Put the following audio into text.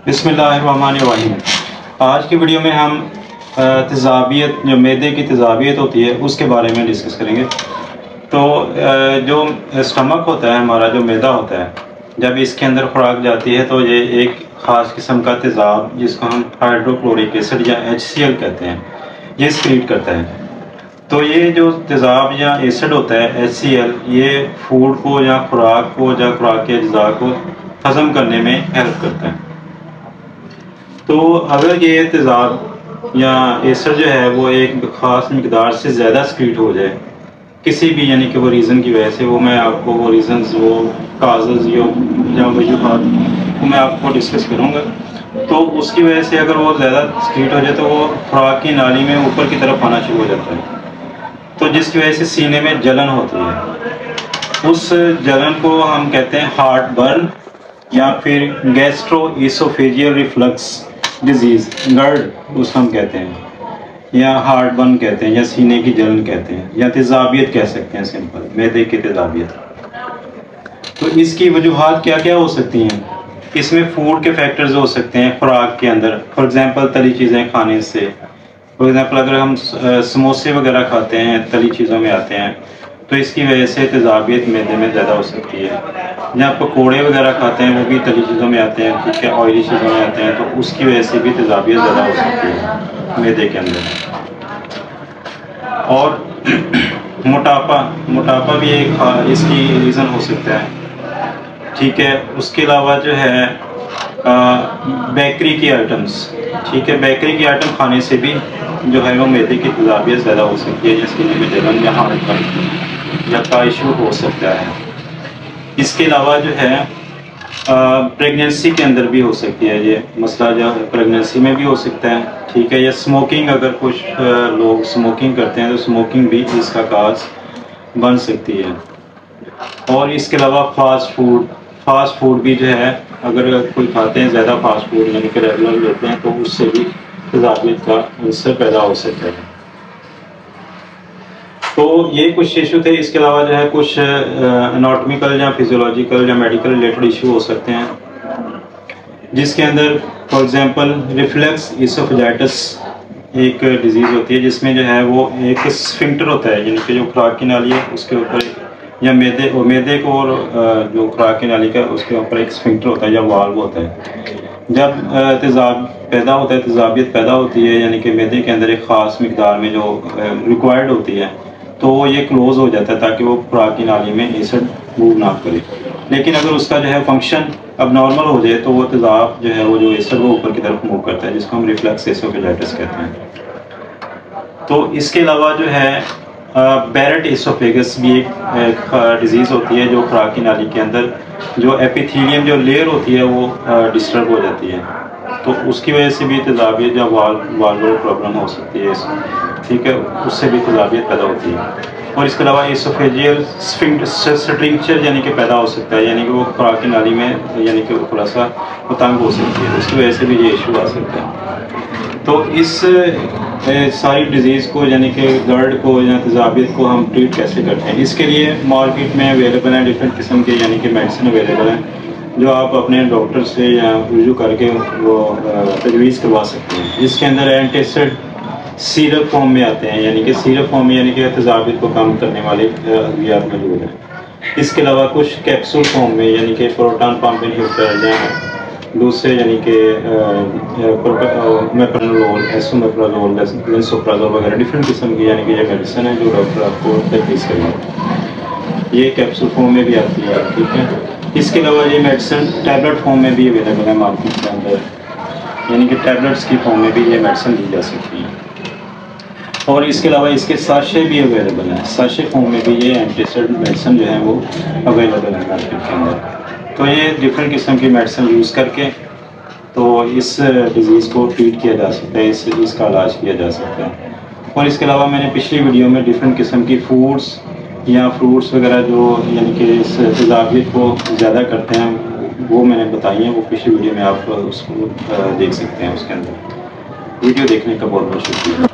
بسم اللہ الرحمن الرحیم۔ آج کی ویڈیو میں ہم تیزابیت، جو معدے کی تیزابیت ہوتی ہے اس کے بارے میں ڈسکس کریں گے۔ تو جو اسٹمک ہوتا ہے ہمارا، جو معدہ ہوتا ہے، جب اس کے اندر خوراک جاتی ہے تو یہ ایک خاص قسم کا تیزاب، جس کو ہم ہائیڈروکلورک ایسڈ یا HCl کہتے ہیں، یہ سکریٹ کرتا ہے۔ تو یہ جو تیزاب یا ایسڈ ہوتا ہے HCl، یہ فوڈ کو یا خوراک کو یا خوراک کے اجزاء کو ہضم کرنے میں ہیلپ کرتا ہے۔ تو اگر یہ تیزاب یا ایسڈ جو ہے وہ ایک خاص مقدار سے زیادہ سکریٹ ہو جائے کسی بھی یعنی کہ وہ ریزن کی وجہ سے، وہ میں آپ کو وہ ریزنز، وہ کازز یا وجوہات وہ میں آپ کو ڈسکس کروں گا۔ تو اس کی وجہ سے اگر وہ زیادہ سکریٹ ہو جائے تو وہ خوراک کی نالی میں اوپر کی طرف آنا شروع ہو جاتا ہے، تو جس کی وجہ سے سینے میں جلن ہوتی ہے۔ اس جلن کو ہم کہتے ہیں ہارٹ برن یا پھر گیسٹرو ایسوفیجیل ریفلکس ڈیزیز، گرڈ اس کو ہم کہتے ہیں، یا ہارٹ برن کہتے ہیں، یا سینے کی جلن کہتے ہیں، یا تیزابیت کہہ سکتے ہیں، سمپل معدے کی تیزابیت۔ تو اس کی وجوہات کیا کیا ہو سکتی ہیں؟ اس میں فوڈ کے فیکٹرز ہو سکتے ہیں خوراک کے اندر، فار ایگزامپل تلی چیزیں کھانے سے، فار ایگزامپل اگر ہم سموسے وغیرہ کھاتے ہیں، تلی چیزوں میں آتے ہیں، تو اس کی وجہ سے تیزابیت معدے میں زیادہ ہو سکتی ہے۔ یا پکوڑے وغیرہ کھاتے ہیں، وہ بھی تلی چیزوں میں آتے ہیں، ٹھیک ہے، آئلی چیزوں میں آتے ہیں، تو اس کی وجہ سے بھی تیزابیت زیادہ ہو سکتی ہے معدے کے اندر۔ اور موٹاپا بھی ایک اس کی ریزن ہو سکتا ہے، ٹھیک ہے۔ اس کے علاوہ جو ہے بیکری کی آئٹمس، ٹھیک ہے، بیکری کی آئٹم کھانے سے بھی جو ہے وہ معدے کی تیزابیت زیادہ ہو سکتی ہے، جس کی جلن یا ہارٹ برن یا کا ایشو ہو سکتا ہے۔ اس کے علاوہ جو ہے پریگنینسی کے اندر بھی ہو سکتی ہے یہ مسئلہ، جو پریگنینسی میں بھی ہو سکتا ہے، ٹھیک ہے۔ یا اسموکنگ، اگر کچھ لوگ اسموکنگ کرتے ہیں تو اسموکنگ بھی اس کا کاز بن سکتی ہے۔ اور اس کے علاوہ فاسٹ فوڈ بھی جو ہے، اگر کوئی کھاتے ہیں زیادہ فاسٹ فوڈ یعنی کہ ریگولر لیتے ہیں، تو اس سے بھی تیزابیت کا عنصر پیدا ہو سکتا ہے۔ تو یہ کچھ ایشو تھے۔ اس کے علاوہ جو ہے کچھ اناٹمیکل یا فزیولوجیکل یا میڈیکل ریلیٹڈ ایشو ہو سکتے ہیں، جس کے اندر فار ایگزامپل ریفلیکس ایسوفیجائٹس ایک ڈیزیز ہوتی ہے، جس میں جو ہے وہ ایک اسفنکٹر ہوتا ہے، یعنی کہ جو خوراک کی نالی ہے اس کے اوپر، یا معدے کو اور جو خوراک کی نالی کا اس کے اوپر ایک اسفنکٹر ہوتا ہے یا والو ہوتا ہے۔ جب تیزابیت پیدا ہوتی ہے، یعنی کہ معدے کے اندر ایک خاص مقدار میں جو ریکوائرڈ ہوتی ہے، تو یہ کلوز ہو جاتا ہے تاکہ وہ خوراک کی نالی میں ایسڈ موو نہ کرے۔ لیکن اگر اس کا جو ہے فنکشن اب نارمل ہو جائے تو وہ تیزاب جو ہے وہ جو ایسڈ وہ اوپر کی طرف موو کرتا ہے، جس کو ہم ریفلیکس ایسوفیجائٹس کہتے ہیں۔ تو اس کے علاوہ جو ہے بیرٹ ایسوفیگس بھی ایک ڈیزیز ہوتی ہے، جو خوراک کی نالی کے اندر جو ایپیتھیلیم جو لیئر ہوتی ہے وہ ڈسٹرب ہو جاتی ہے، تو اس کی وجہ سے بھی تیزابیت یا والوولر پرابلم ہو سکتی ہے، ٹھیک ہے، اس سے بھی تیزابیت پیدا ہوتی ہے۔ اور اس کے علاوہ ایسوفیجیل سٹرکچر یعنی کہ پیدا ہو سکتا ہے، یعنی کہ وہ خوراک کی نالی میں یعنی کہ تھوڑا سا تنگ ہو سکتی ہے، اس کی وجہ سے بھی یہ ایشو آ سکتا ہے۔ تو اس ساری ڈیزیز کو یعنی کہ گرڈ کو یا تیزابیت کو ہم ٹریٹ کیسے کرتے ہیں؟ اس کے لیے مارکیٹ میں اویلیبل ہیں ڈفرینٹ قسم کے یعنی کہ میڈیسن اویلیبل ہیں، جو آپ اپنے ڈاکٹر سے یا رجوع کر کے وہ تجویز کروا سکتے ہیں، جس کے اندر اینٹی ایسڈ سیرپ فارم میں آتے ہیں، یعنی کہ سیرپ فارم میں یعنی کہ تیزابیت کو کم کرنے والے ادویات موجود ہیں۔ اس کے علاوہ کچھ کیپسول فارم میں یعنی کہ پروٹون پمپ انہیبیٹر یا دوسرے یعنی کہ میپرنولول، ایسومیپرازول، لینسوپرازول وغیرہ ڈفرینٹ قسم کی یعنی کہ یہ میڈیسن ہے جو ڈاکٹر آپ کو تجویز کریں گے، یہ کیپسول فارم میں بھی آتی ہے، ٹھیک ہے۔ اس کے علاوہ یہ میڈیسن ٹیبلٹ فارم میں بھی اویلیبل ہے مارکیٹ کے اندر، یعنی کہ ٹیبلٹس کی فارم میں بھی یہ میڈیسن دی جا سکتی ہے۔ اور اس کے علاوہ اس کے ساشے بھی اویلیبل ہیں، ساشے فارم میں بھی یہ اینٹی ایسڈ میڈیسن جو ہیں وہ اویلیبل ہیں مارکیٹ کے اندر۔ تو یہ ڈفرینٹ قسم کی میڈیسن یوز کر کے تو اس ڈیزیز کو ٹریٹ کیا جا سکتا ہے، اس کا علاج کیا جا سکتا ہے۔ اور اس کے علاوہ میں نے پچھلی ویڈیو میں ڈفرینٹ قسم کی فوڈس یا فروٹس وغیرہ جو یعنی کہ اس تیزابیت کو زیادہ کرتے ہیں وہ میں نے بتائی ہیں، وہ پچھلی ویڈیو میں آپ اس کو دیکھ سکتے ہیں۔ اس کے اندر ویڈیو دیکھنے کا بہت بہت شکریہ۔